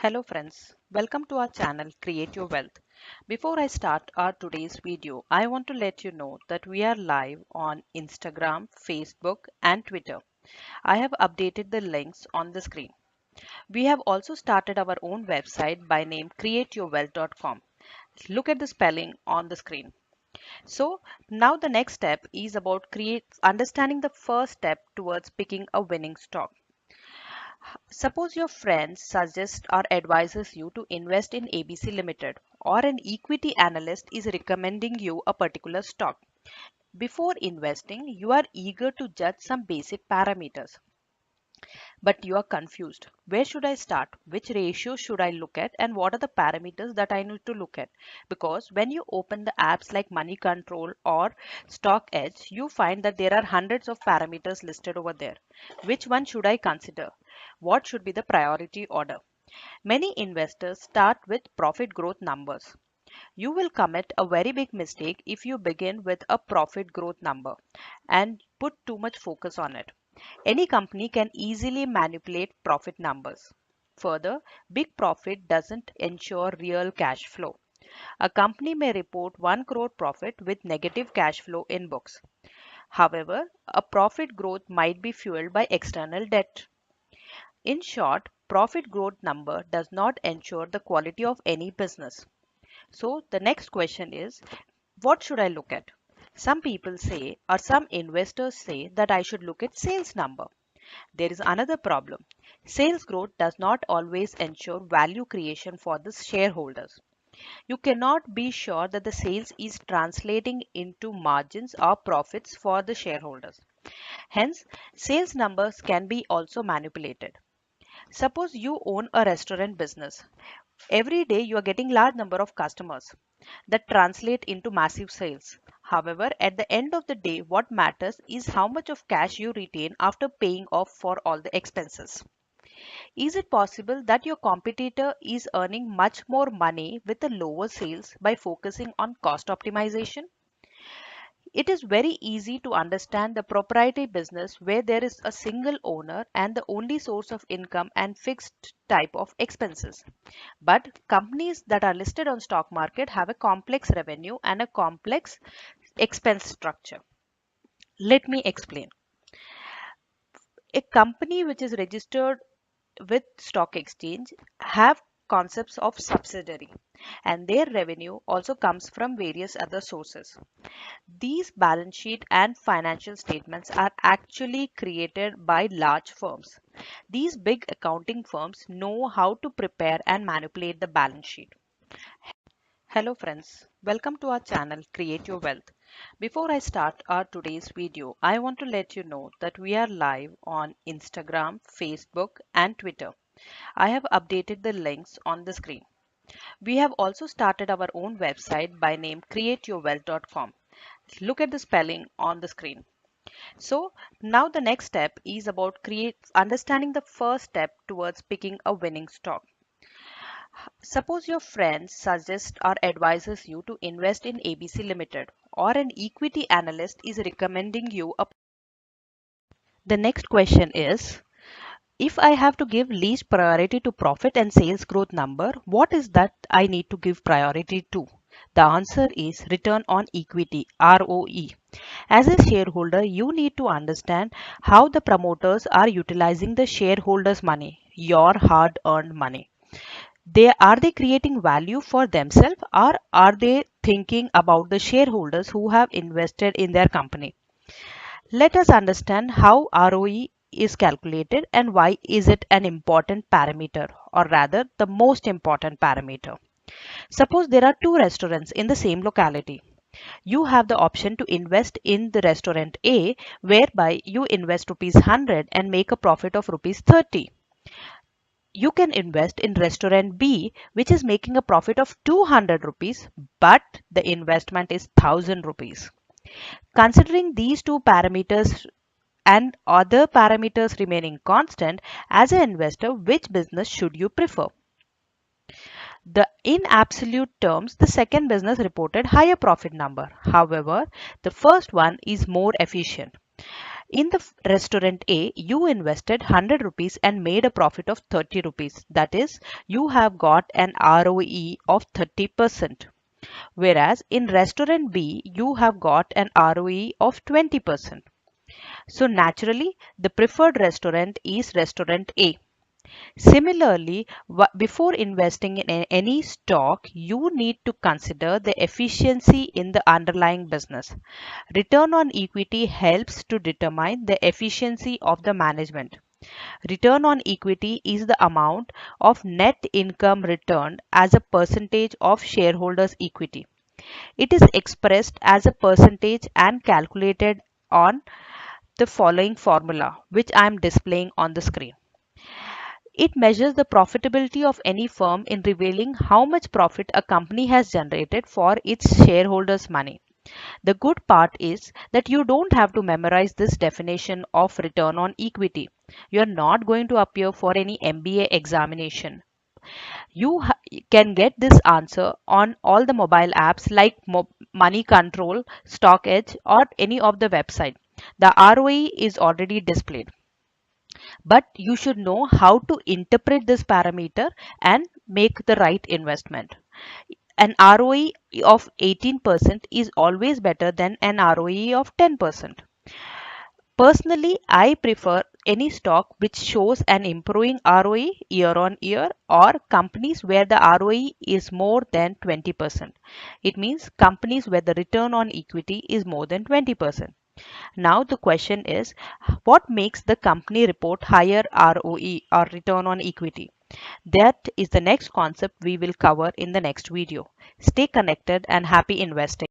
Hello friends, welcome to our channel Create Your Wealth. Before I start our today's video, I want to let you know that we are live on Instagram, Facebook and Twitter. I have updated the links on the screen. We have also started our own website by name createyourwealth.com. Look at the spelling on the screen. So now the next step is about understanding the first step towards picking a winning stock. Suppose your friend suggests or advises you to invest in ABC Limited, or an equity analyst is recommending you a particular stock. Before investing, you are eager to judge some basic parameters, but you are confused. Where should I start? Which ratio should I look at? And what are the parameters that I need to look at? Because when you open the apps like Money Control or Stock Edge, you find that there are hundreds of parameters listed over there. Which one should I consider? What should be the priority order? Many investors start with profit growth numbers. You will commit a very big mistake if you begin with a profit growth number and put too much focus on it. Any company can easily manipulate profit numbers. Further, big profit doesn't ensure real cash flow. A company may report 1 crore profit with negative cash flow in books. However, a profit growth might be fueled by external debt. In short, profit growth number does not ensure the quality of any business. So the next question is, what should I look at? Some people say, or some investors say, that I should look at sales number. There is another problem. Sales growth does not always ensure value creation for the shareholders. You cannot be sure that the sales is translating into margins or profits for the shareholders. Hence, sales numbers can be also manipulated. Suppose you own a restaurant business. Every day you are getting large number of customers that translate into massive sales. However, at the end of the day, what matters is how much of cash you retain after paying off for all the expenses. Is it possible that your competitor is earning much more money with the lower sales by focusing on cost optimization? It is very easy to understand the proprietary business where there is a single owner and the only source of income and fixed type of expenses. But companies that are listed on stock market have a complex revenue and a complex expense structure. Let me explain. A company which is registered with stock exchange have concepts of subsidiary, and their revenue also comes from various other sources. These balance sheet and financial statements are actually created by large firms. These big accounting firms know how to prepare and manipulate the balance sheet. Hello friends, welcome to our channel Create Your Wealth. Before I start our today's video, I want to let you know that we are live on Instagram, Facebook and Twitter. I have updated the links on the screen. We have also started our own website by name createyourwealth.com. Look at the spelling on the screen. So now the next step is about understanding the first step towards picking a winning stock. Suppose your friend suggests or advises you to invest in ABC Limited, or an equity analyst is recommending you a. The next question is, if I have to give least priority to profit and sales growth number, what is that I need to give priority to? The answer is return on equity, ROE. As a shareholder, you need to understand how the promoters are utilizing the shareholders' money, your hard earned money. Are they creating value for themselves, or are they thinking about the shareholders who have invested in their company? Let us understand how ROE is calculated and why is it an important parameter, or rather the most important parameter. Suppose there are two restaurants in the same locality. You have the option to invest in the restaurant A, whereby you invest rupees 100 and make a profit of rupees 30. You can invest in restaurant B, which is making a profit of 200 rupees, but the investment is 1000 rupees. Considering these two parameters and other parameters remaining constant, as an investor, which business should you prefer? In absolute terms, the second business reported higher profit number. However, the first one is more efficient. In the restaurant A, you invested 100 rupees and made a profit of 30 rupees. That is, you have got an ROE of 30%. Whereas in restaurant B, you have got an ROE of 20%. So naturally, the preferred restaurant is restaurant A. Similarly, before investing in any stock, you need to consider the efficiency in the underlying business. Return on equity helps to determine the efficiency of the management. Return on equity is the amount of net income returned as a percentage of shareholders' equity. It is expressed as a percentage and calculated on the following formula, which I am displaying on the screen. It measures the profitability of any firm in revealing how much profit a company has generated for its shareholders' money. The good part is that you don't have to memorize this definition of return on equity. You are not going to appear for any MBA examination. You can get this answer on all the mobile apps like Money Control, Stock Edge, or any of the website. The ROE is already displayed, but you should know how to interpret this parameter and make the right investment. An ROE of 18% is always better than an ROE of 10%. Personally, I prefer any stock which shows an improving ROE year on year, or companies where the ROE is more than 20%. It means companies where the return on equity is more than 20%. Now the question is, what makes the company report higher ROE or return on equity? That is the next concept we will cover in the next video. Stay connected and happy investing.